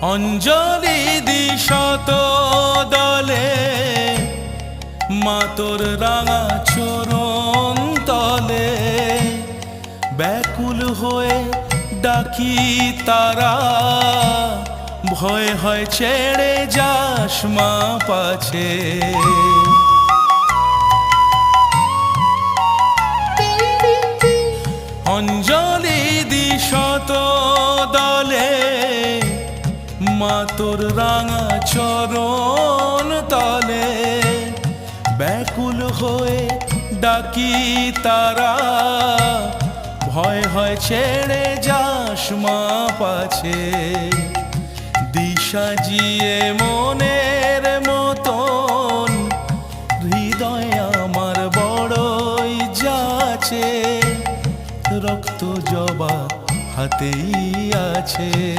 অঞ্জলি দিশত দলে মা তোর রাঙা চরণ তলে ব্যাকুল হয়ে ডাকি তারা ভয় হয় ছেড়ে যাস মা পাছে অঞ্জলি দিশত দলে মা তোর রাঙা চরণ তলে ব্যাকুল হয়ে ডাকি তারা ভয় হয় ছেড়ে যাস মা পাছে দিশা জিয়ে মনের মতন হৃদয় আমার বড়ই যাচ্ছে রক্ত জবা হাতেই আছে